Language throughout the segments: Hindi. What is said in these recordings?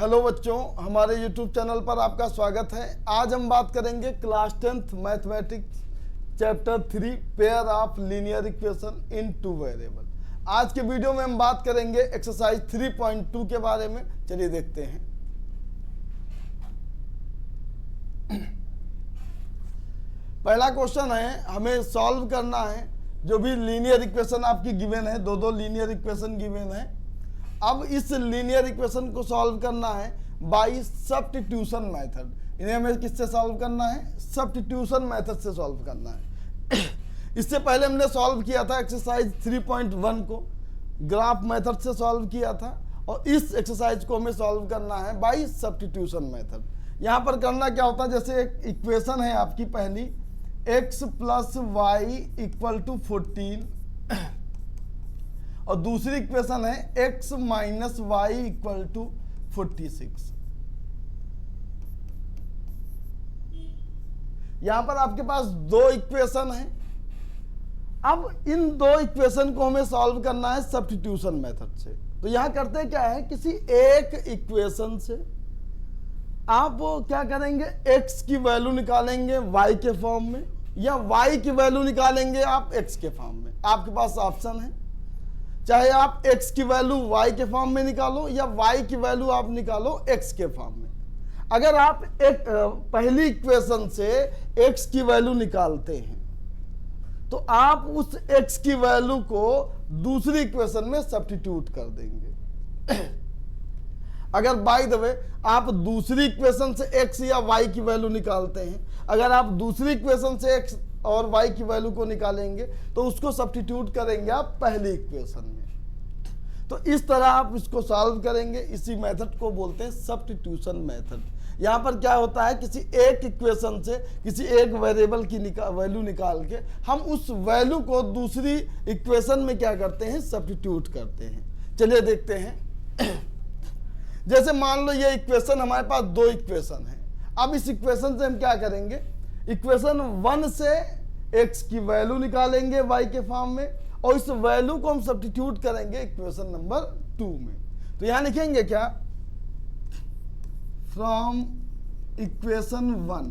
हेलो बच्चों, हमारे YouTube चैनल पर आपका स्वागत है। आज हम बात करेंगे class 10th mathematics chapter 3 pair of linear equation in two variable. आज के वीडियो में हम बात करेंगे एक्सरसाइज 3.2 के बारे में। चलिए देखते हैं। पहला क्वेश्चन है, हमें सॉल्व करना है जो भी लीनियर इक्वेशन आपकी गिवन है, दो लीनियर इक्वेशन गिवन है। अब इस लीनियर इक्वेशन को सॉल्व करना है बाय सब्स्टिट्यूशन मेथड। इन्हें हमें किससे सॉल्व करना है? सब्स्टिट्यूशन मेथड से सॉल्व करना है। इससे पहले हमने सॉल्व किया था एक्सरसाइज 3.1 को ग्राफ मेथड से सॉल्व किया था, और इस एक्सरसाइज को हमें सॉल्व करना है बाय सब्स्टिट्यूशन मेथड। यहाँ पर करना क्या होता है, जैसे एक इक्वेशन है आपकी पहली, x plus y equal to 14, और दूसरी इक्वेशन है x minus y equal to 46। यहां पर आपके पास दो इक्वेशन है। अब इन दो इक्वेशन को हमें सॉल्व करना है सब्स्टिट्यूशन मेथड से। तो यहां करते क्या है, किसी एक इक्वेशन से आप क्या करेंगे, x की वैल्यू निकालेंगे y के फॉर्म में, या y की वैल्यू निकालेंगे आप x के फॉर्म में। आपके पास ऑप्शन है, चाहे आप x की वैल्यू y के फॉर्म में निकालो या y की वैल्यू आप निकालो x के फॉर्म में। अगर आप एक पहली इक्वेशन से x की वैल्यू निकालते हैं तो आप उस x की वैल्यू को दूसरी इक्वेशन में सब्स्टिट्यूट कर देंगे। अगर बाय द वे आप दूसरी इक्वेशन से x या y की वैल्यू निकालते हैं, अगर आप दूसरी इक्वेशन से x और y की वैल्यू को निकालेंगे तो उसको सब्स्टिट्यूट करेंगे आप पहली इक्वेशन में। तो इस तरह आप इसको सॉल्व करेंगे। इसी मेथड को बोलते हैं सब्स्टिट्यूशन मेथड। यहाँ पर क्या होता है, किसी एक इक्वेशन से किसी एक वेरिएबल की वैल्यू निकाल के हम उस वैल्यू को दूसरी इक्वेशन में क्या करते हैं, सब्स्टिट्यूट करते हैं। चलिए देखते हैं। जैसे मान लो ये इक्वेशन, हमारे पास दो इक्वेशन है। अब इस इक्वेशन से हम क्या करेंगे, इक्वेशन 1 से x की वैल्यू निकालेंगे y के फॉर्म में, और इस वैल्यू को हम सब्स्टिट्यूट करेंगे इक्वेशन नंबर 2 में। तो यहां लिखेंगे क्या, फ्रॉम इक्वेशन 1।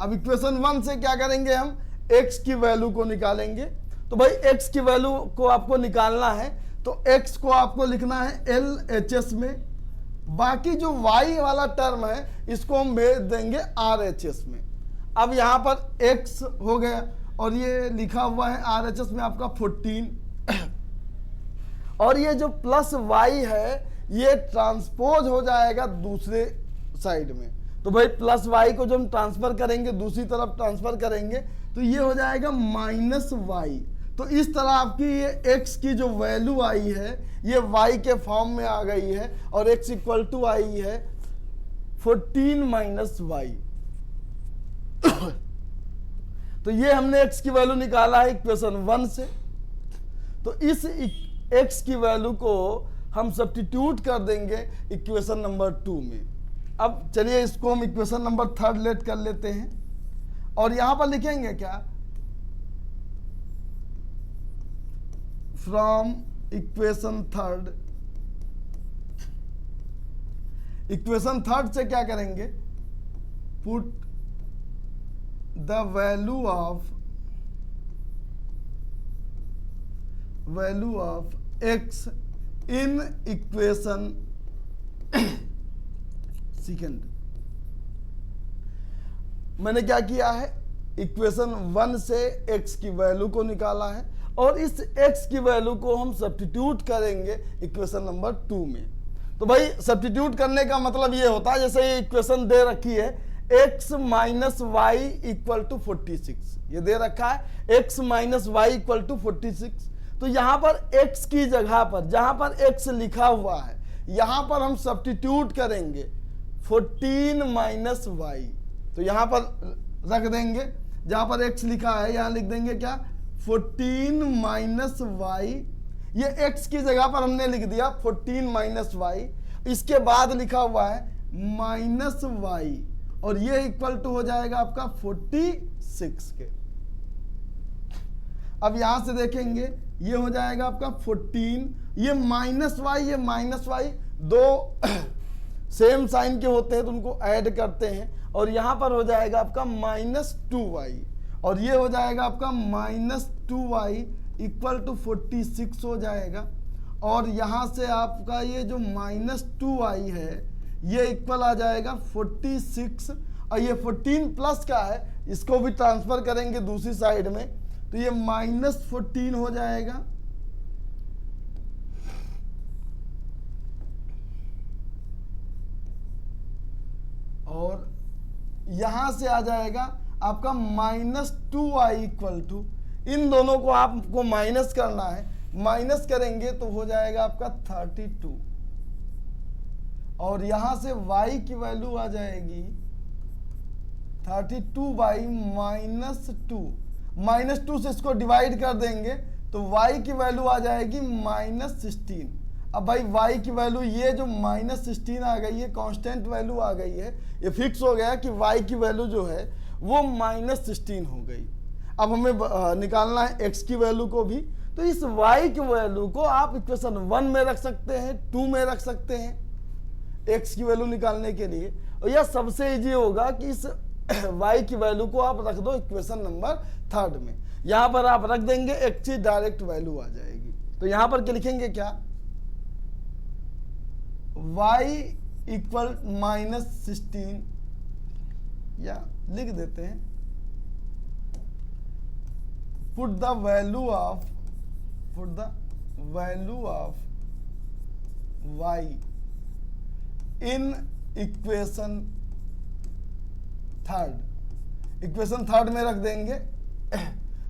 अब इक्वेशन 1 से क्या करेंगे, हम x की वैल्यू को निकालेंगे। तो भाई x की वैल्यू को आपको निकालना है तो x को आपको लिखना है LHS में, बाकी जो y वाला टर्म है इसको हम भेज देंगे RHS में। अब यहां पर x हो गया और ये लिखा हुआ है RHS में आपका 14, और ये जो प्लस y है ये ट्रांसपोज हो जाएगा दूसरे साइड में। तो भाई प्लस y को जो हम ट्रांसफर करेंगे, दूसरी तरफ ट्रांसफर करेंगे, तो ये हो जाएगा माइनस y। तो इस तरह आपकी ये x की जो वैल्यू आई है ये y के फॉर्म में आ गई है, और x इक्वल टू आई है 14 माइनस y। तो ये हमने x की वैल्यू निकाला है इक्वेशन 1 से। तो इस x की वैल्यू को हम सब्स्टिट्यूट कर देंगे इक्वेशन नंबर 2 में। अब चलिए इसको हम इक्वेशन नंबर 3 लेट कर लेते हैं, और यहां पर लिखेंगे क्या, फ्रॉम इक्वेशन 3। इक्वेशन 3 से क्या करेंगे, put the value of x in equation second. मैंने क्या किया है, इक्वेशन 1 से x की वैल्यू को निकाला है, और इस x की वैल्यू को हम सब्स्टिट्यूट करेंगे इक्वेशन नंबर 2 में। तो भाई सब्स्टिट्यूट करने का मतलब ये होता है, जैसे ये इक्वेशन दे रखी है x minus y equal to 46, ये दे रखा है x minus y equal to 46। तो यहां पर x की जगह पर जहां पर x लिखा हुआ है यहां पर हम सब्स्टिट्यूट करेंगे 14 माइनस वाई। तो यहां पर रख देंगे, जहां पर x लिखा है यहां लिख देंगे क्या, 14 माइनस वाई। ये x की जगह पर हमने लिख दिया 14 माइनस वाई, इसके बाद लिखा हुआ है माइनस वाई, और ये इक्वल टू हो जाएगा आपका 46 के। अब यहां से देखेंगे ये हो जाएगा आपका 14, ये माइनस वाई, ये माइनस वाई, सेम साइन के होते हैं तो उनको ऐड करते हैं, और यहां पर हो जाएगा आपका -2y, और ये हो जाएगा आपका -2y इक्वल टू 46 हो जाएगा। और यहां से आपका ये जो -2y है ये इक्वल आ जाएगा 46, और ये 14 प्लस का है, इसको भी ट्रांसफर करेंगे दूसरी साइड में तो ये -14 हो जाएगा। और यहां से आ जाएगा आपका -2y इक्वल टू, इन दोनों को आपको माइनस करना है, माइनस करेंगे तो हो जाएगा आपका 32, और यहां से y की वैल्यू आ जाएगी 32/-2, -2 से इसको डिवाइड कर देंगे तो y की वैल्यू आ जाएगी -16। अब भाई y की वैल्यू ये जो -16 आ गई है, कांस्टेंट वैल्यू आ गई है, ये फिक्स हो गया कि y की वैल्यू जो है वो -16 हो गई। अब हमें निकालना है x की वैल्यू को भी, तो इस y की वैल्यू को आप इक्वेशन 1 में रख सकते हैं, 2 में रख सकते हैं x की वैल्यू निकालने के लिए, और यह सबसे इजी होगा कि इस y की वैल्यू को आप रख दो इक्वेशन नंबर 3 में। यहां पर आप रख देंगे x की डायरेक्ट वैल्यू आ जाएगी। तो यहां पर क्या लिखेंगे, क्या y इक्वल -16, या लिख देते हैं put the value of y in equation 3 में रख देंगे।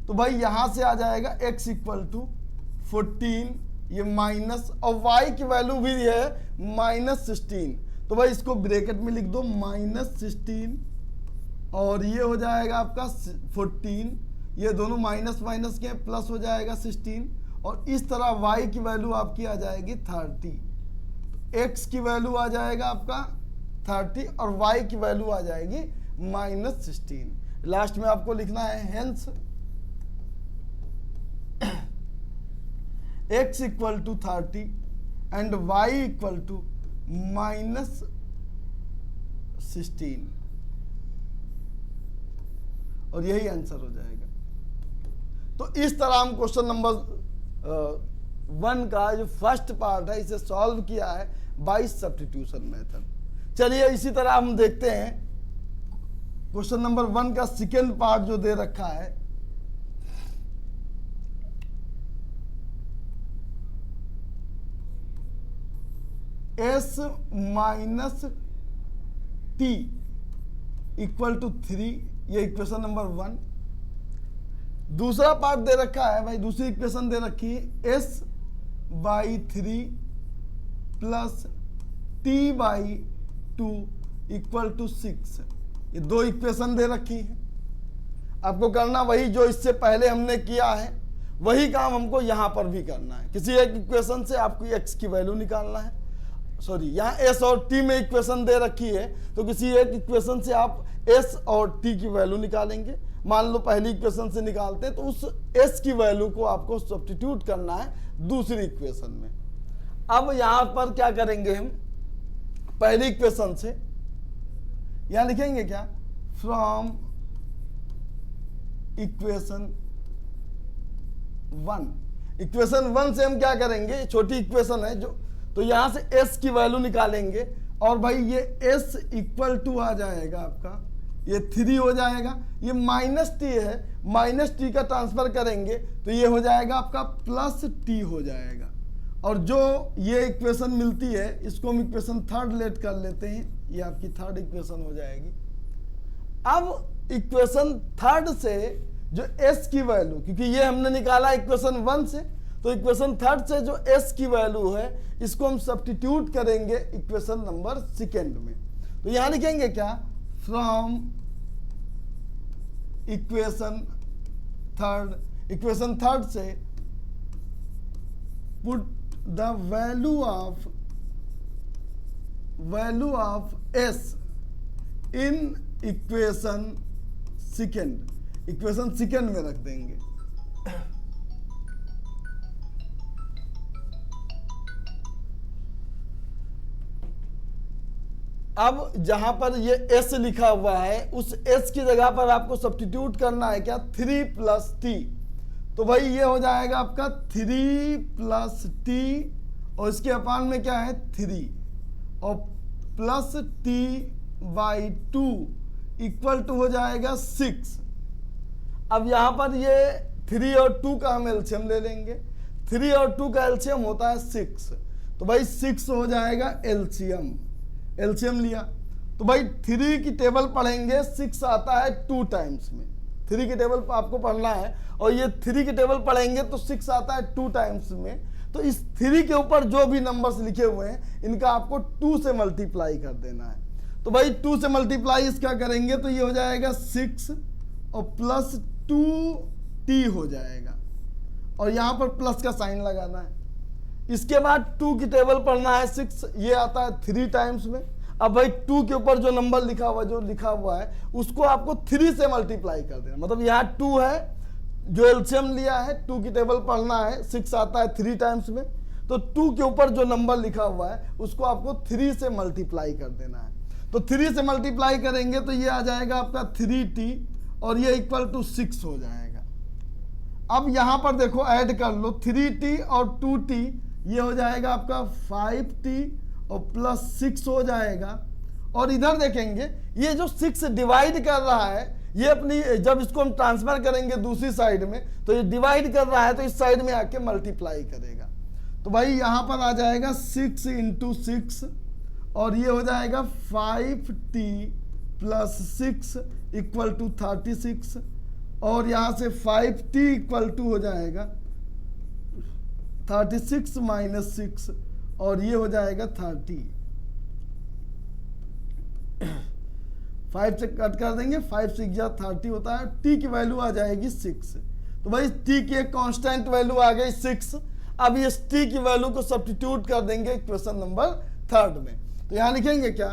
तो भाई यहां से आ जाएगा x इक्वल टू 14, ये माइनस, और y की वैल्यू भी है -16, तो भाई इसको ब्रैकेट में लिख दो -16, और ये हो जाएगा आपका 14, ये दोनों माइनस माइनस के प्लस हो जाएगा 16, और इस तरह y की वैल्यू आपकी आ जाएगी 30, x की वैल्यू आ जाएगा आपका 30 और y की वैल्यू आ जाएगी -16। लास्ट में आपको लिखना है hence x equal to 30 and y equal to -16, और यही आंसर हो जाएगा। तो इस तरह हम क्वेश्चन नंबर 1 का जो फर्स्ट पार्ट है इसे सॉल्व किया है बाय सब्स्टिट्यूशन मेथड। चलिए इसी तरह हम देखते हैं क्वेश्चन नंबर 1 का सेकेंड पार्ट जो दे रखा है। s minus t equal to 3, ये इक्वेशन नंबर 1। दूसरा पार्ट दे रखा है भाई, दूसरी इक्वेशन दे रखी है s/3 plus t/2 equal to 6। ये दो इक्वेशन दे रखी है, आपको करना वही जो इससे पहले हमने किया है, वही काम हमको यहां पर भी करना है। किसी एक इक्वेशन से आपको x की वैल्यू निकालना है, सॉरी यहाँ s और t में इक्वेशन दे रखी है, तो किसी एक इक्वेशन से आप s और t की वैल्यू निकालेंगे। मान लो पहली इक्वेशन से निकालते हैं तो उस s की वैल्यू को आपको सब्स्टिट्यूट करना है दूसरी इक्वेशन में। अब यहां पर क्या करेंगे, हम पहली इक्वेशन से यहां लिखेंगे क्या, फ्रॉम इक्वेशन 1। इक्वेशन 1 से हम क्या करेंगे, छोटी इक्वेशन है जो, तो यहां से s की वैल्यू निकालेंगे, और भाई ये s इक्वल टू आ जाएगा आपका, ये 3 हो जाएगा, ये -t है, -t का ट्रांसफर करेंगे तो ये हो जाएगा आपका +t हो जाएगा। और जो ये इक्वेशन मिलती है इसको हम इक्वेशन 3 लेट कर लेते हैं, ये आपकी 3rd इक्वेशन हो जाएगी। अब इक्वेशन 3 से जो s की वैल्यू, क्योंकि ये हमने निकाला इक्वेशन 1 से, तो इक्वेशन 3 से जो s की वैल्यू है इसको हम सब्स्टिट्यूट करेंगे इक्वेशन नंबर 2 में। तो यहां लिखेंगे क्या, फ्रॉम इक्वेशन 3 से put the value of s in equation 2 में रख देंगे। अब जहां पर ये s लिखा हुआ है उस s की जगह पर आपको सब्स्टिट्यूट करना है क्या, 3 प्लस टी। तो भाई ये हो जाएगा आपका 3 प्लस टी और इसके अपान में क्या है 3 और plus T by 2 equal to हो जाएगा 6। अब यहां पर ये 3 और 2 का हम एलसीएम ले लेंगे। 3 और 2 का एलसीएम होता है 6, तो भाई 6 हो जाएगा एलसीएम। एलसीएम लिया तो भाई 3 की टेबल पढ़ेंगे, 6 आता है 2 टाइम्स में। 3 की टेबल आपको पढ़ना है और ये 3 की टेबल पढ़ेंगे तो 6 आता है 2 टाइम्स में। तो इस 3 के ऊपर जो भी नंबर्स लिखे हुए हैं इनका आपको 2 से मल्टीप्लाई कर देना है। तो भाई 2 से मल्टीप्लाई इसका करेंगे तो ये हो जाएगा 6 और प्लस 2t हो जाएगा और यहां पर प्लस का साइन लगाना है। इसके बाद 2 की टेबल पढ़ना है, 6 ये आता है 3 टाइम्स में। अब भाई 2 के ऊपर जो नंबर लिखा हुआ है उसको आपको 3 से मल्टीप्लाई कर देना। मतलब यहाँ 2 है जो एलसीएम लिया है, 2 की टेबल पढ़ना है, 6 आता है 3 टाइम्स में। तो 2 के ऊपर जो नंबर लिखा हुआ है उसको आपको 3 से मल्टीप्लाई कर देना है। तो 3 से मल्टीप्लाई करेंगे तो ये आ जाएगा आपका 3t और ये इक्वल टू 6 हो जाएगा। अब यहां पर देखो ऐड कर लो 3t और 2t, ये हो जाएगा आपका 5t और प्लस 6 हो जाएगा। और इधर देखेंगे ये जो 6 डिवाइड कर रहा है ये अपनी, जब इसको हम ट्रांसफर करेंगे दूसरी साइड में तो ये डिवाइड कर रहा है तो इस साइड में आके मल्टीप्लाई करेगा। तो भाई यहां पर आ जाएगा 6 इंटू 6 और ये हो जाएगा 5t प्लस 6 इक्वल टू 36 और यहां से 5t इक्वल टू हो जाएगा 36 माइनस 6 और ये हो जाएगा 30। 5 से कट कर देंगे, 5 6 जा 30 होता है। t की वैल्यू आ जाएगी 6। तो भाई t की एक कांस्टेंट वैल्यू आ गई 6। अब इस t की वैल्यू को सब्स्टिट्यूट कर देंगे क्वेश्चन नंबर 3 में। तो यहां लिखेंगे क्या,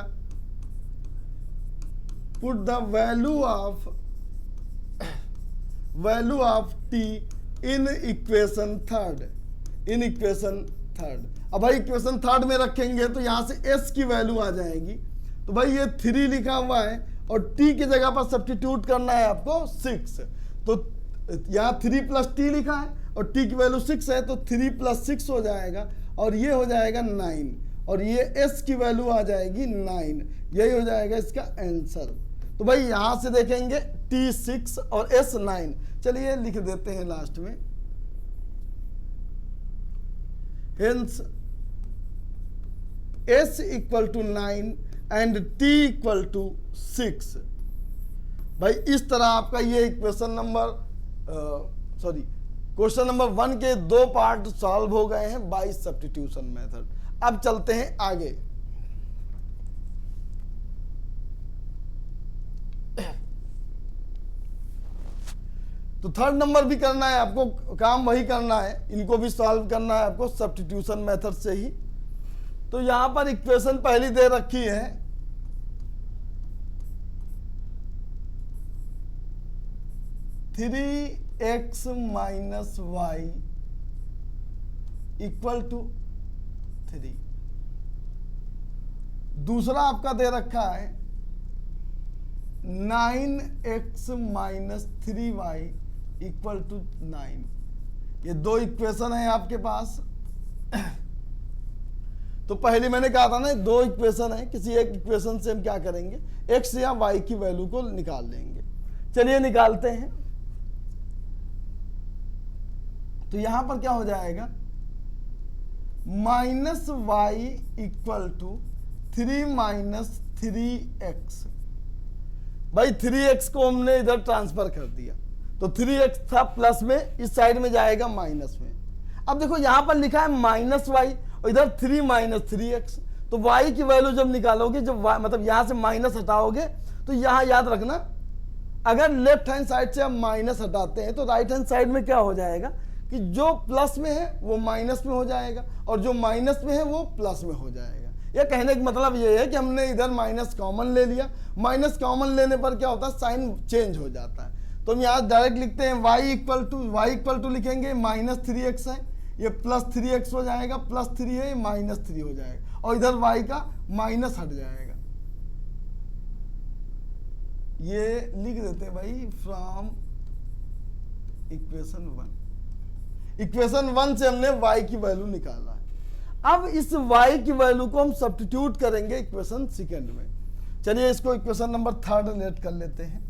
put the value of t in equation 3। In equation 3 अब भाई इक्वेशन 3 में रखेंगे तो यहां से s की वैल्यू आ जाएगी। तो भाई ये 3 लिखा हुआ है और t की जगह पर सब्स्टिट्यूट करना है आपको 6। तो यहाँ 3 प्लस t लिखा है और t की वैल्यू 6 है तो 3 प्लस 6 हो जाएगा और ये हो जाएगा 9 और ये s की वैल्यू आ जाएगी 9। यही हो जाएगा इसका आंसर। तो भाई यहां से देखेंगे t 6 और s 9। चलिए लिख देते हैं लास्ट में, hence s equal to 9 and t equal to 6। भाई इस तरह आपका ये इक्वेशन नंबर क्वेश्चन नंबर 1 के 2 पार्ट सॉल्व हो गए हैं बाय सब्स्टिट्यूशन मेथड। अब चलते हैं आगे। तो 3rd नंबर भी करना है आपको, काम वही करना है, इनको भी सॉल्व करना है आपको सब्स्टिट्यूशन मेथड से ही। तो यहां पर इक्वेशन पहली दे रखी है, three x minus y equal to 3। दूसरा आपका दे रखा है 9x minus 3y equal to 9। ये 2 इक्वेशन है आपके पास। तो पहले मैंने कहा था ना 2 इक्वेशन है, किसी एक इक्वेशन से हम क्या करेंगे, x या y की वैल्यू को निकाल लेंगे। चलिए निकालते हैं। तो यहां पर क्या हो जाएगा, minus y equal to 3 minus 3x। भाई 3x को हमने इधर ट्रांसफर कर दिया तो 3x था प्लस में, इस साइड में जाएगा माइनस में। अब देखो यहां पर लिखा है माइनस वाई और इधर 3 माइनस 3x। तो y की वैल्यू जब निकालोगे, जब मतलब यहां से माइनस हटाओगे तो यहां याद रखना, अगर लेफ्ट हैंड साइड से हम माइनस हटाते हैं तो राइट हैंड साइड में क्या हो जाएगा कि जो प्लस में है वो माइनस में हो जाएगा और जो माइनस में है वो प्लस में हो जाएगा। यह कहने का मतलब ये है कि हमने इधर माइनस कॉमन ले लिया। माइनस कॉमन लेने पर क्या होता है, साइन चेंज हो जाता है। तो हम यहाँ डायरेक्ट लिखते हैं y इक्वल टू लिखेंगे माइनस 3x है, ये प्लस 3x हो जाएगा, प्लस 3 है, ये माइनस 3 हो जाएगा और इधर y का माइनस हट जाएगा। ये लिख देते भाई फ्रॉम इक्वेशन 1। इक्वेशन 1 से हमने y की वैल्यू निकाला है। अब इस y की वैल्यू को हम सब्स्टिट्यूट करेंगे इक्वेशन सेकंड में। चलिए इसको इक्वेशन नंबर 3 लेट कर लेते हैं।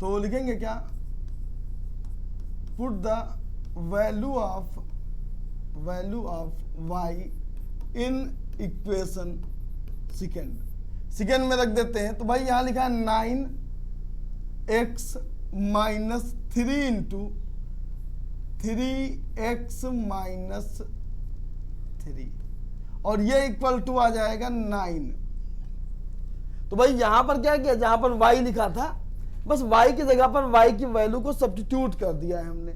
तो लिखेंगे क्या, put the value of y in equation second में रख देते हैं। तो भाई यहां लिखा है 9x minus 3 into 3x minus 3 और ये इक्वल टू आ जाएगा 9। तो भाई यहां पर क्या किया, जहां पर y लिखा था बस y की जगह पर y की वैल्यू को सब्स्टिट्यूट कर दिया है हमने।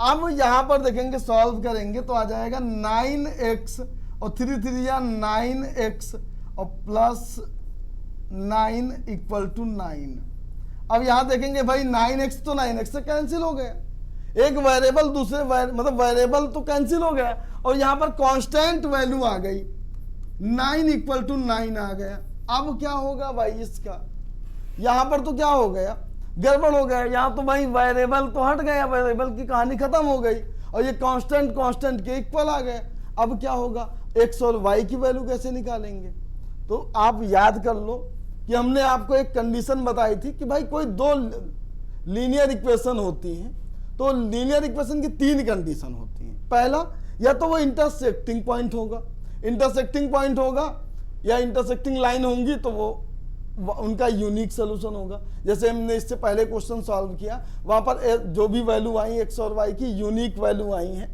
अब यहां पर देखेंगे, सॉल्व करेंगे तो आ जाएगा 9x और 3 3 या 9x और प्लस 9 इक्वल टू 9। अब यहां देखेंगे भाई 9x तो 9x से कैंसिल हो गया, एक वेरिएबल दूसरे मतलब वेरिएबल तो कैंसिल हो गया और यहां पर कांस्टेंट वैल्यू आ गई 9 इक्वल टू 9 आ गया। अब क्या होगा भाई इसका, यहां पर तो क्या हो गया, गड़बड़ हो गया। यहां तो भाई वेरिएबल तो हट गया, वेरिएबल की कहानी खत्म हो गई और ये कांस्टेंट के इक्वल आ गए। अब क्या होगा, x और y की वैल्यू कैसे निकालेंगे। तो आप याद कर लो कि हमने आपको एक कंडीशन बताई थी कि भाई कोई दो लीनियर इक्वेशन होती हैं तो लीनियर इक्वेशन की 3 कंडीशन होती हैं। पहला, या तो वो इंटरसेक्टिंग पॉइंट होगा या इंटरसेक्टिंग लाइन होंगी तो वो उनका यूनिक सोल्यूशन होगा। जैसे हमने इससे पहले क्वेश्चन सॉल्व किया, वहां पर जो भी वैल्यू आई x और y की यूनिक वैल्यू आई है।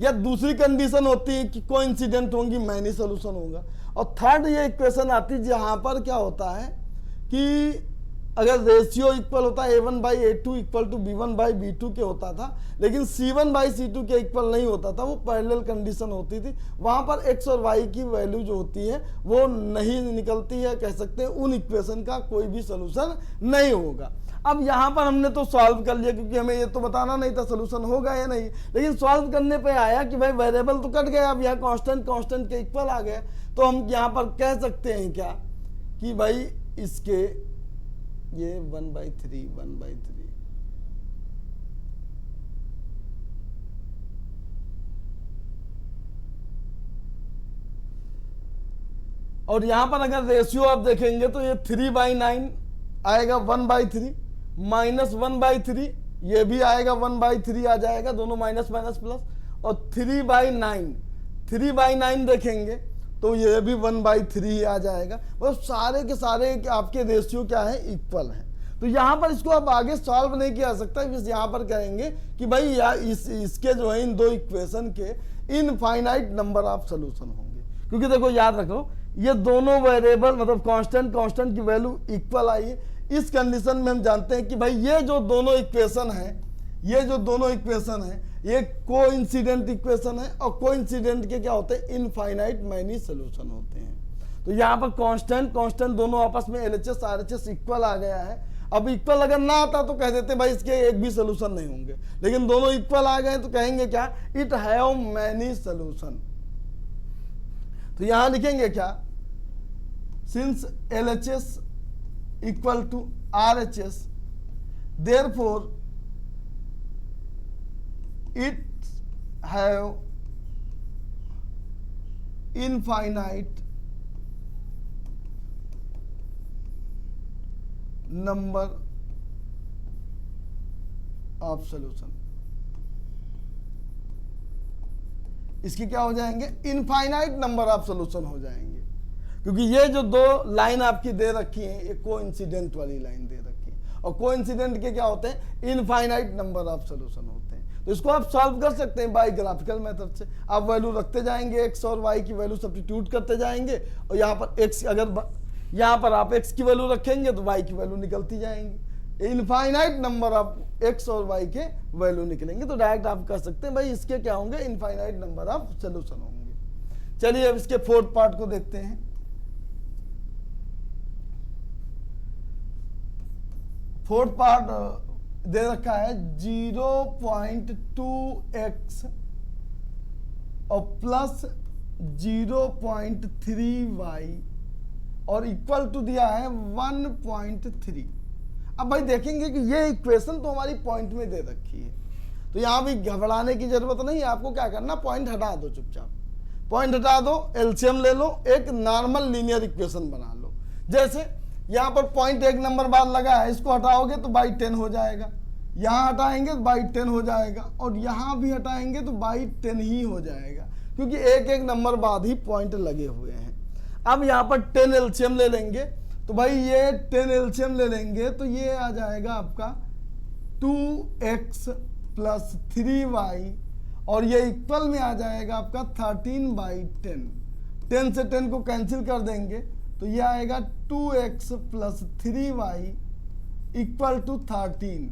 या दूसरी कंडीशन होती है कि कोइंसिडेंट होंगी, मैनी सोल्यूशन होगा। और थर्ड ये इक्वेशन आती है जहां पर क्या होता है कि अगर रेशियो इक्वल होता है a1/a2 इक्वल टू b1/b2 के होता था, लेकिन c1/c2 के इक्वल नहीं होता था, वो पैरेलल कंडीशन होती थी। वहां पर x और y की वैल्यू जो होती है वो नहीं निकलती है, कह सकते हैं उन इक्वेशन का कोई भी सोल्यूशन नहीं होगा। अब यहां पर हमने तो सॉल्व कर लिया क्योंकि हमें ये तो बताना नहीं था सोल्यूशन होगा या नहीं, लेकिन सॉल्व करने पे आया कि भाई वेरिएबल तो कट गया, अब यहाँ कांस्टेंट के इक्वल आ गया। तो हम यहां पर कह सकते हैं क्या कि भाई इसके ये 1/3 और यहां पर अगर रेशियो आप देखेंगे तो ये 3/9 आएगा 1/3 माइनस 1/3 ये भी आएगा 1/3 आ जाएगा, दोनों माइनस माइनस प्लस। और 3/9 देखेंगे तो ये भी 1/3 आ जाएगा। वो सारे के सारे आपके रेशियो क्या है, इक्वल है। तो यहां पर इसको अब आगे सॉल्व नहीं किया जा सकता, बस यहां पर कहेंगे कि भाई इसके जो है इन दो इक्वेशन के इनफाइनाइट नंबर ऑफ सोल्यूशन होंगे। क्योंकि देखो याद रखो, ये दोनों वेरिएबल मतलब कांस्टेंट की वैल्यू इक्वल आई है। इस कंडीशन में हम जानते हैं कि भाई ये जो दोनों इक्वेशन है ये कोइंसिडेंट इक्वेशन है और कोइंसिडेंट के क्या होते हैं, इनफाइनाइट मैनी सोल्यूशन होते हैं। तो यहाँ पर कांस्टेंट दोनों आपस में LHS RHS इक्वल आ गया है। अब इक्वल अगर ना आता तो कह देते भाई इसके एक भी सोल्यूशन नहीं होंगे, लेकिन दोनों इक्वल आ गए तो कहेंगे क्या, इट हैव मैनी सोल्यूशन। तो यहां लिखेंगे क्या, since LHS equal to RHS therefore it have infinite number of solution। इसके क्या हो जाएंगे, इनफाइनाइट नंबर ऑफ सोल्यूशन हो जाएंगे। क्योंकि ये जो दो लाइन आपकी दे रखी है ये कोइंसिडेंट वाली लाइन दे रखी है और कोइंसिडेंट के क्या होते हैं, इनफाइनाइट नंबर ऑफ सोल्यूशन होते हैं। तो इसको आप सॉल्व कर सकते हैं बाय ग्राफिकल मेथड से। आप वैल्यू रखते जाएंगे, x और y की वैल्यू सब्स्टिट्यूट करते जाएंगे और यहाँ पर x, अगर यहाँ पर आप x की वैल्यू रखेंगे तो y की वैल्यू निकलती जाएंगी। इनफाइनाइट नंबर ऑफ x और y के वैल्यू निकलेंगे। तो डायरेक्ट आप कह सकते हैं भाई इसके क्या होंगे, इनफाइनाइट नंबर ऑफ सोल्यूशन होंगे। चलिए अब इसके फोर्थ पार्ट को देखते हैं। फोर्थ पार्ट दे रखा है 0.2x और प्लस 0.3y और इक्वल टू दिया है 1.3। अब भाई देखेंगे कि ये इक्वेशन तो हमारी पॉइंट में दे रखी है, तो यहां भी घबराने की जरूरत नहीं है। आपको क्या करना, पॉइंट हटा दो, चुपचाप पॉइंट हटा दो, एलसीएम ले लो, एक नॉर्मल लीनियर इक्वेशन बना लो। जैसे यहां पर पॉइंट एक नंबर बाद लगा है, इसको हटाओगे तो बाई 10 हो जाएगा, यहां हटाएंगे तो बाई 10 हो जाएगा, और यहां भी हटाएंगे तो बाई 10 ही हो जाएगा, क्योंकि एक एक नंबर बाद ही पॉइंट लगे हुए हैं। अब यहां पर 10 एलसीएम ले लेंगे, तो भाई ये 10 एलसीएम ले लेंगे तो ये आ जाएगा आपका 2x प्लस 3y, और ये इक्वल में आ जाएगा आपका 13/10। 10 से 10 को कैंसिल कर देंगे तो ये आएगा 2x plus 3y equal to 13।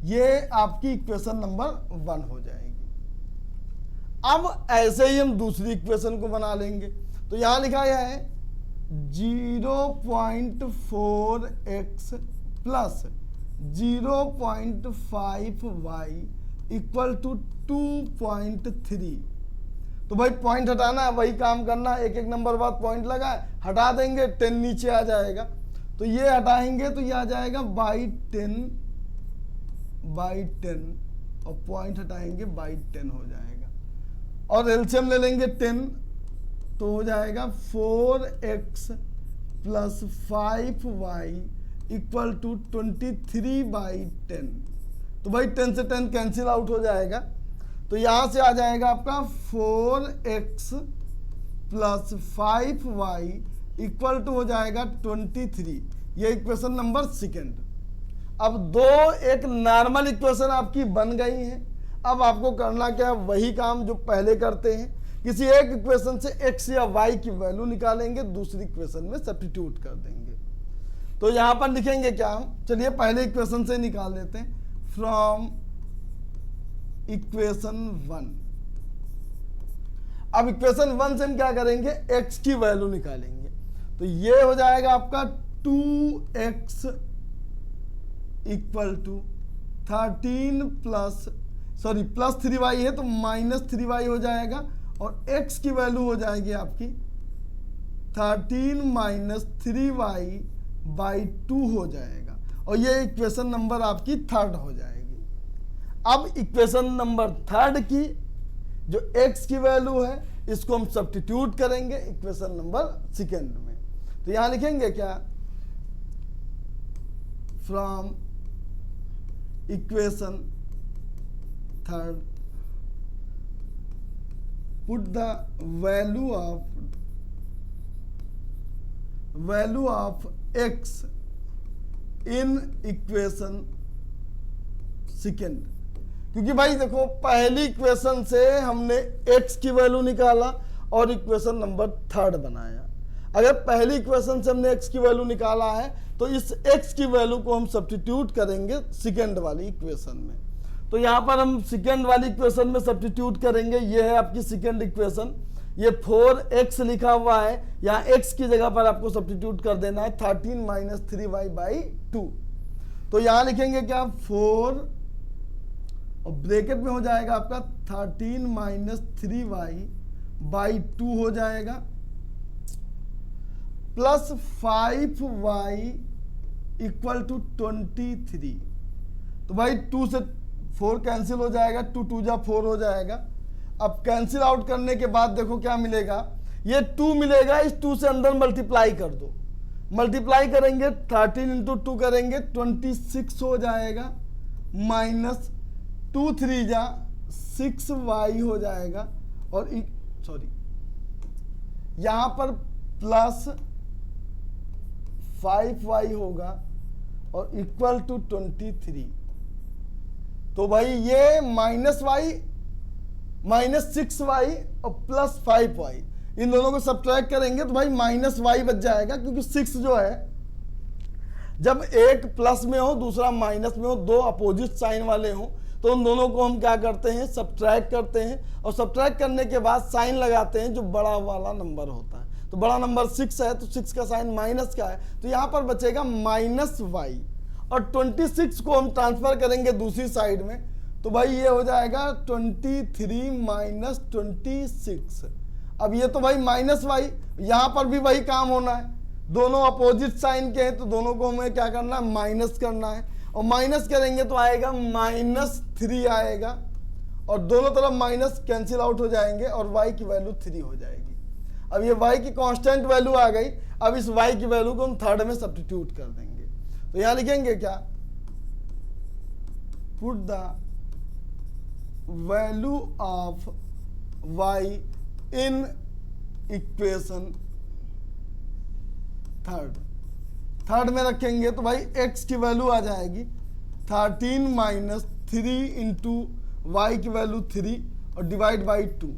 ये आपकी इक्वेशन नंबर 1 हो जाएगी। अब ऐसे ही हम दूसरी इक्वेशन को बना लेंगे, तो यहां लिखा गया है 0.4x plus 0.5y equal to 2.3। तो भाई पॉइंट हटाना है, वही काम करना है, एक एक नंबर बाद पॉइंट लगा है, हटा देंगे 10 नीचे आ जाएगा, तो ये हटाएंगे तो ये आ जाएगा बाई 10 और पॉइंट हटाएंगे बाई 10 हो जाएगा, और एलसीएम ले लेंगे 10 तो हो जाएगा 4x plus 5y equal to 23/10। तो भाई 10 से 10 कैंसिल आउट हो जाएगा, तो यहां से आ जाएगा आपका 4x plus 5y equal to हो जाएगा 23। ये इक्वेशन नंबर सेकेंड। अब दो एक नॉर्मल इक्वेशन आपकी बन गई है। अब आपको करना क्या है, वही काम जो पहले करते हैं, किसी एक इक्वेशन से x या y की वैल्यू निकालेंगे, दूसरी इक्वेशन में सब्स्टिट्यूट कर देंगे। तो यहां पर लिखेंगे क्या हम, चलिए पहले इक्वेशन से निकाल लेते हैं, फ्रॉम इक्वेशन 1। अब इक्वेशन 1 से हम क्या करेंगे, x की वैल्यू निकालेंगे, तो ये हो जाएगा आपका 2x equal to 13 plus 3y है तो माइनस 3y हो जाएगा, और x की वैल्यू हो जाएगी आपकी 13 माइनस 3y बाई 2 हो जाएगा, और ये इक्वेशन नंबर आपकी थर्ड हो जाएगी। अब इक्वेशन नंबर थर्ड की जो x की वैल्यू है, इसको हम सब्स्टिट्यूट करेंगे इक्वेशन नंबर सेकेंड में। तो यहां लिखेंगे क्या, from equation third put the value of x in equation second. क्योंकि भाई देखो, पहली इक्वेशन से हमने x की वैल्यू निकाला और इक्वेशन नंबर थर्ड बनाया। अगर पहली इक्वेशन से हमने x की वैल्यू निकाला है तो इस x की वैल्यू को हम सब्स्टिट्यूट करेंगे सेकेंड वाली इक्वेशन में। तो यहां पर हम सेकेंड वाली इक्वेशन में सब्स्टिट्यूट करेंगे। ये है आपकी सेकेंड इक्वेशन, ये 4x लिखा हुआ है, यहाँ x की जगह पर आपको सब्स्टिट्यूट कर देना है 13 माइनस 3y बाई 2। तो यहां लिखेंगे क्या, 4 और ब्रैकेट में हो जाएगा आपका 13 माइनस 3y बाई 2 हो जाएगा, प्लस 5y इक्वल टू 23। तो भाई 2 से 4 कैंसिल हो जाएगा, 2 2 जा 4 हो जाएगा। अब कैंसिल आउट करने के बाद देखो क्या मिलेगा, ये 2 मिलेगा, इस 2 से अंदर मल्टीप्लाई कर दो, मल्टीप्लाई करेंगे 13 इंटू 2 करेंगे 26 हो जाएगा, माइनस 2 3 जा 6y हो जाएगा, और यहां पर प्लस 5y होगा और इक्वल टू 23। तो भाई ये माइनस वाई माइनस 6y और प्लस 5y, इन दोनों को सब्ट्रैक्ट करेंगे तो भाई माइनस वाई बच जाएगा, क्योंकि 6 जो है जब एक प्लस में हो दूसरा माइनस में हो, दो अपोजिट साइन वाले हो, तो उन दोनों को हम क्या करते हैं, सब्ट्रैक्ट करते हैं, और सब्ट्रैक्ट करने के बाद साइन लगाते हैं जो बड़ा वाला नंबर होता है। तो बड़ा नंबर 6 है तो 6 का साइन माइनस का है, तो यहां पर बचेगा माइनस वाई, और 26 को हम ट्रांसफर करेंगे दूसरी साइड में, तो भाई ये हो जाएगा 23 माइनस 26। अब ये तो भाई माइनस वाई, यहां पर भी वही काम होना है, दोनों अपोजिट साइन के हैं तो दोनों को हमें क्या करना है, माइनस करना है, और माइनस करेंगे तो आएगा -3 आएगा, और दोनों तरफ माइनस कैंसिल आउट हो जाएंगे और y की वैल्यू 3 हो जाएगी। अब ये y की कांस्टेंट वैल्यू आ गई। अब इस y की वैल्यू को हम थर्ड में सब्स्टिट्यूट कर देंगे। तो यहां लिखेंगे क्या, put the value of y in equation third में रखेंगे तो भाई x की वैल्यू आ जाएगी 13 - 3 इंटू वाई की वैल्यू 3 और डिवाइड बाई 2।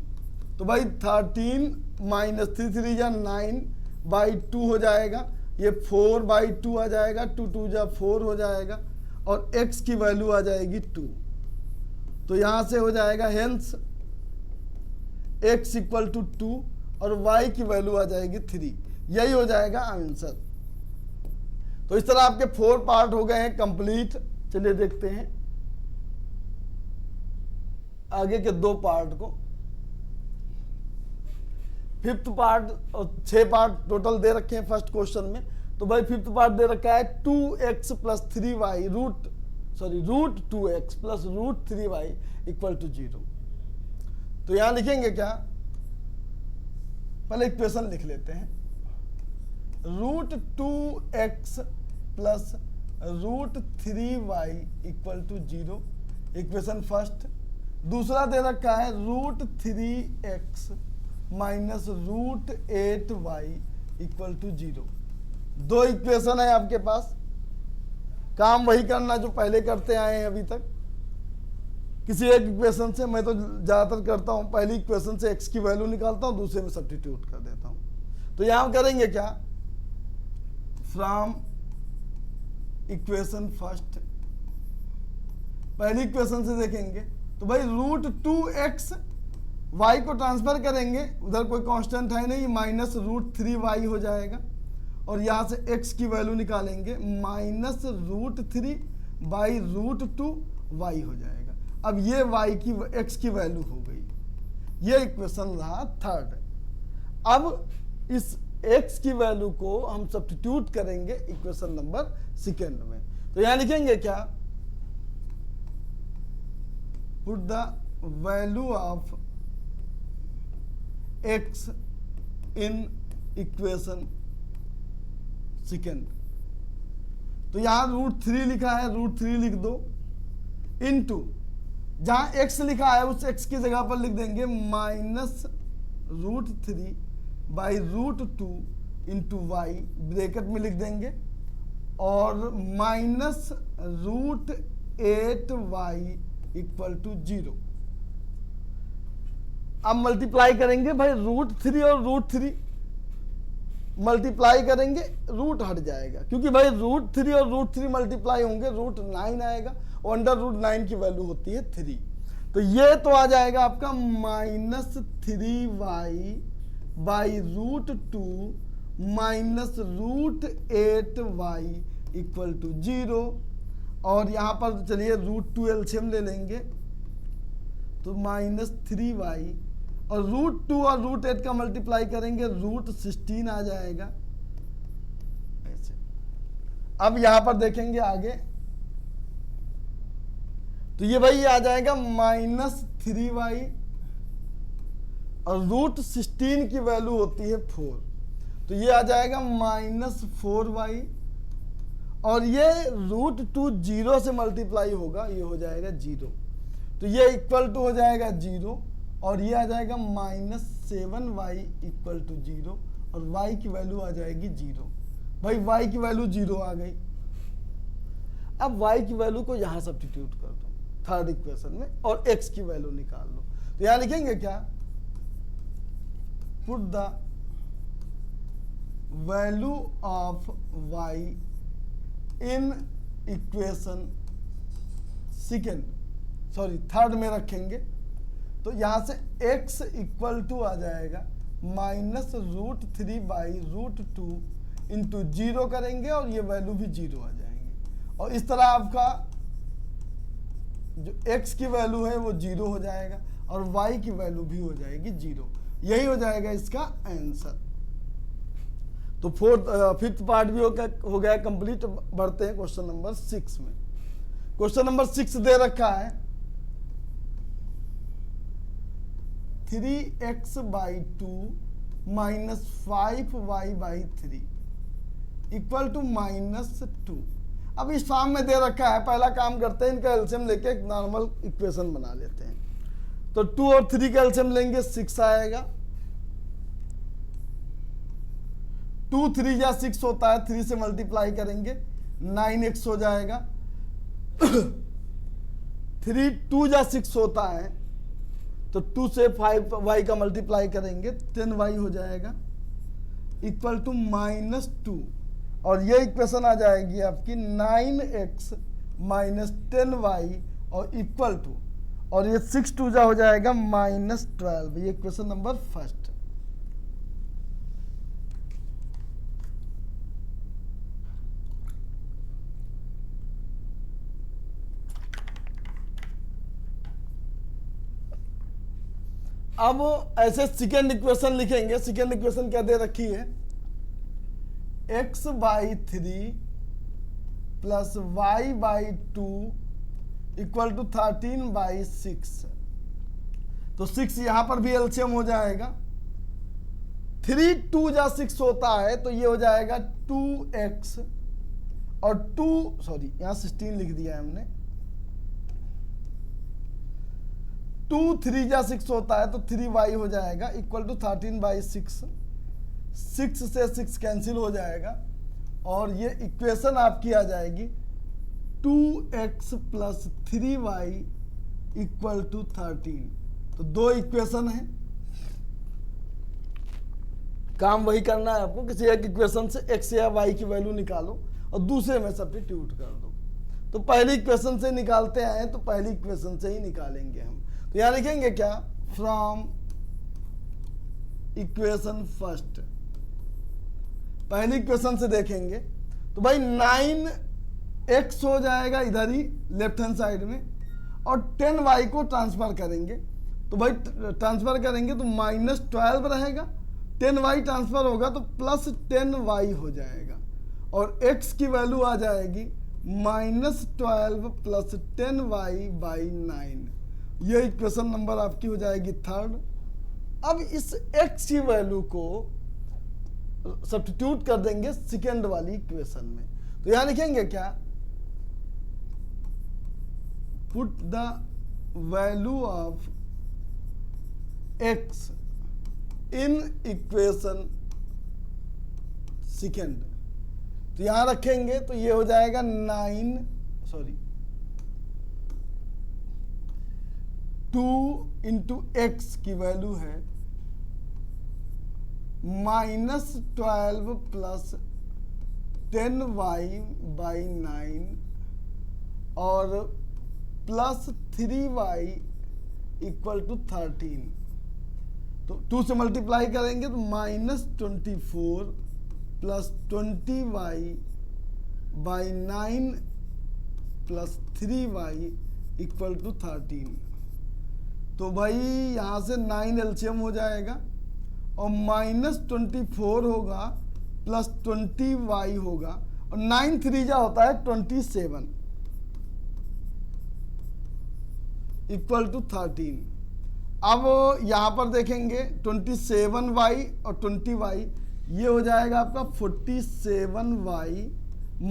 तो भाई 13 - 3 3 जा 9/2 हो जाएगा, ये 4/2 आ जाएगा, 2 2 जा 4 हो जाएगा, और x की वैल्यू आ जाएगी 2। तो यहां से हो जाएगा हेंस x = 2 और y की वैल्यू आ जाएगी 3। यही हो जाएगा आंसर। तो इस तरह आपके 4 पार्ट हो गए हैं कंप्लीट। चलिए देखते हैं आगे के 2 पार्ट को। 5th पार्ट और 6 पार्ट टोटल दे रखे हैं फर्स्ट क्वेश्चन में। तो भाई 5th पार्ट दे रखा है 2x + 3y √2x + √3y = 0। तो यहां लिखेंगे क्या, पहले इक्वेशन लिख लेते हैं। √2x + √3y = 0, equation first. दूसरा दे रखा है √3x - √8y = 0। 2 इक्वेशन है आपके पास। काम वही करना जो पहले करते आए हैं अभी तक। किसी एक इक्वेशन से, मैं तो ज्यादातर करता हूं पहली इक्वेशन से x की वैल्यू निकालता हूं, दूसरे में सब्स्टिट्यूट कर देता हूं। तो यहां हम करेंगे क्या, फ्रॉम इक्वेशन फर्स्ट, पहली इक्वेशन से देखेंगे तो भाई √2x y को ट्रांसफर करेंगे, उधर कोई कांस्टेंट है नहीं, -√3y हो जाएगा, और यहां से x की वैल्यू निकालेंगे -√3/√2y हो जाएगा। अब ये y की x की वैल्यू हो गई। ये इक्वेशन रहा थर्ड। अब इस x की वैल्यू को हम सब्स्टिट्यूट करेंगे इक्वेशन नंबर सेकेंड में। तो यहां लिखेंगे क्या, put the value of x in equation second. तो यहां √3 लिखा है, √3 लिख दो, इनटू जहां x लिखा है उस x की जगह पर लिख देंगे -√3/√2 इंटू y, ब्रैकेट में लिख देंगे, और -√8y = 0। अब मल्टीप्लाई करेंगे भाई √3 और √3 मल्टीप्लाई करेंगे, रूट हट जाएगा, क्योंकि भाई √3 और √3 मल्टीप्लाई होंगे, √9 आएगा, और अंडर√9 की वैल्यू होती है 3। तो ये तो आ जाएगा आपका -3y/√2 -√8y = 0। और यहां पर चलिए √2 एलसीएम ले लेंगे, तो -3y, और √2 और √8 का मल्टीप्लाई करेंगे, √16 आ जाएगा ऐसे। अब यहां पर देखेंगे आगे, तो ये भाई आ जाएगा -3y, और √16 की वैल्यू होती है 4, तो ये आ जाएगा -4y, और ये √2 0 से मल्टीप्लाई होगा, ये हो जाएगा 0, तो ये इक्वल टू हो जाएगा 0, और ये आ जाएगा -7y = 0, और y की वैल्यू आ जाएगी 0। भाई y की वैल्यू 0 आ गई। अब y की वैल्यू को यहां सब्स्टिट्यूट कर दो थर्ड इक्वेशन में, और x की वैल्यू निकाल लो। तो यहां लिखेंगे क्या, put the value of y in equation second, sorry third में रखेंगे। तो यहां से x = आ जाएगा -√3/√2 इंटू 0 करेंगे, और ये वैल्यू भी 0 आ जाएंगे, और इस तरह आपका जो x की वैल्यू है वो 0 हो जाएगा, और y की वैल्यू भी हो जाएगी 0। यही हो जाएगा इसका आंसर। तो फिफ्थ पार्ट भी हो गया कंप्लीट। बढ़ते हैं क्वेश्चन नंबर 6 में। क्वेश्चन नंबर 6 दे रखा है 3x/2 minus 5y/3 equal to -2। अब इस फॉर्म में दे रखा है, पहला काम करते हैं, इनका एलसीएम लेके एक नॉर्मल इक्वेशन बना लेते हैं। तो 2 और 3 का एलसीएम लेंगे 6 आएगा। 2 3 या 6 होता है, 3 से मल्टीप्लाई करेंगे 9x हो जाएगा। 3 2 या 6 होता है, तो 2 से 5y का मल्टीप्लाई करेंगे 10y हो जाएगा इक्वल टू -2। और ये इक्वेशन आ जाएगी आपकी 9x माइनस 10y और इक्वल टू, और ये 6 2 जा हो जाएगा -12। ये इक्वेशन नंबर फर्स्ट। अब ऐसे सेकेंड इक्वेशन लिखेंगे। सेकेंड इक्वेशन क्या दे रखी है, x/3 plus y/2 equal to 13/6। तो 6 यहां पर भी एलसीएम हो जाएगा। 3 2 या 6 होता है, तो ये हो जाएगा 2x और 2 सॉरी यहां 16 लिख दिया है हमने। 2 3 या 6 होता है, तो 3y हो जाएगा इक्वल टू 13/6। 6 से 6 कैंसिल हो जाएगा और ये इक्वेशन आपकी आ जाएगी 2x plus 3y equal to 13। तो दो इक्वेशन है, काम वही करना है आपको। किसी एक इक्वेशन से x या y की वैल्यू निकालो और दूसरे में सब्स्टिट्यूट कर दो। तो पहली इक्वेशन से निकालते आए तो पहली इक्वेशन से ही निकालेंगे हम। तो यहां लिखेंगे क्या, फ्रॉम इक्वेशन फर्स्ट। पहली इक्वेशन से देखेंगे तो भाई 9x हो जाएगा इधर ही लेफ्ट हैंड साइड में, और 10y को ट्रांसफर करेंगे। तो भाई ट्रांसफर करेंगे तो -12 रहेगा, 10y ट्रांसफर होगा तो +10y हो जाएगा, और x की वैल्यू आ जाएगी -12 प्लस 10y/9। ये इक्वेशन नंबर आपकी हो जाएगी थर्ड। अब इस x की वैल्यू को सब्स्टिट्यूट कर देंगे सेकेंड वाली इक्वेशन में। तो यहां लिखेंगे क्या, put the value of x in equation second. तो यहां रखेंगे तो ये हो जाएगा 2 इंटू एक्स की वैल्यू है -12 प्लस 10y/9 और प्लस 3y इक्वल टू 13। तो 2 से मल्टीप्लाई करेंगे तो -24 plus 20y/9 plus 3y equal to 13। तो भाई यहां से 9 एलसीएम हो जाएगा और -24 होगा प्लस 20y होगा, और 9 3 जा होता है 27 इक्वल टू 13। अब यहां पर देखेंगे 27y और 20y, ये हो जाएगा आपका 47y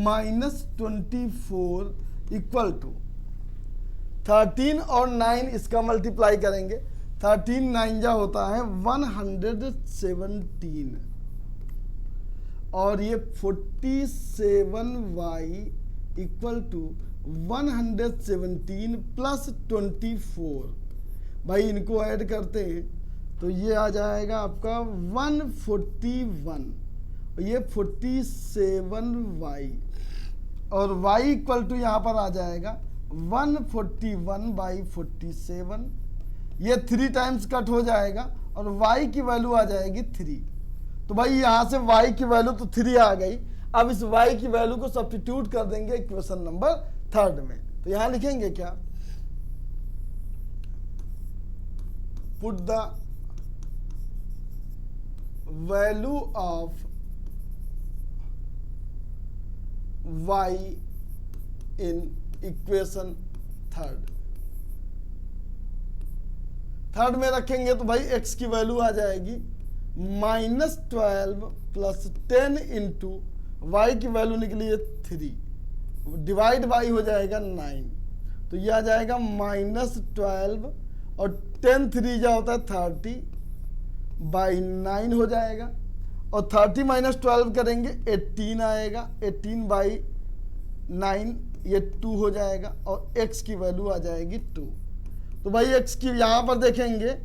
माइनस 24 इक्वल टू 13 और 9 इसका मल्टीप्लाई करेंगे। 13 9 जा होता है 117 और ये 47y इक्वल टू 117 प्लस 24। भाई इनको ऐड करते हैं तो ये आ जाएगा आपका 141 और ये 47y और y इक्वल टू यहाँ पर आ जाएगा 141/47। ये 3 टाइम्स कट हो जाएगा और y की वैल्यू आ जाएगी 3। तो भाई यहां से y की वैल्यू तो 3 आ गई। अब इस y की वैल्यू को सब्स्टिट्यूट कर देंगे इक्वेशन नंबर थर्ड में। तो यहां लिखेंगे क्या, put the value of y in equation third में रखेंगे तो भाई x की वैल्यू आ जाएगी -12 प्लस 10 इंटू वाई की वैल्यू निकली है 3 डिवाइड बाई हो जाएगा 9, तो यह आ जाएगा -12 और 10 3 जा होता है 30 बाई 9 हो जाएगा, और 30 माइनस 12 करेंगे 18 आएगा, 18 बाई 9 ये 2 हो जाएगा, और x की वैल्यू आ जाएगी 2। तो भाई x की यहाँ पर देखेंगे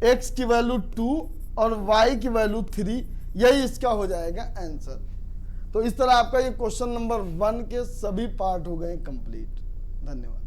x की वैल्यू 2 और y की वैल्यू 3, यही इसका हो जाएगा आंसर। तो इस तरह आपका ये क्वेश्चन नंबर 1 के सभी पार्ट हो गए कंप्लीट। धन्यवाद।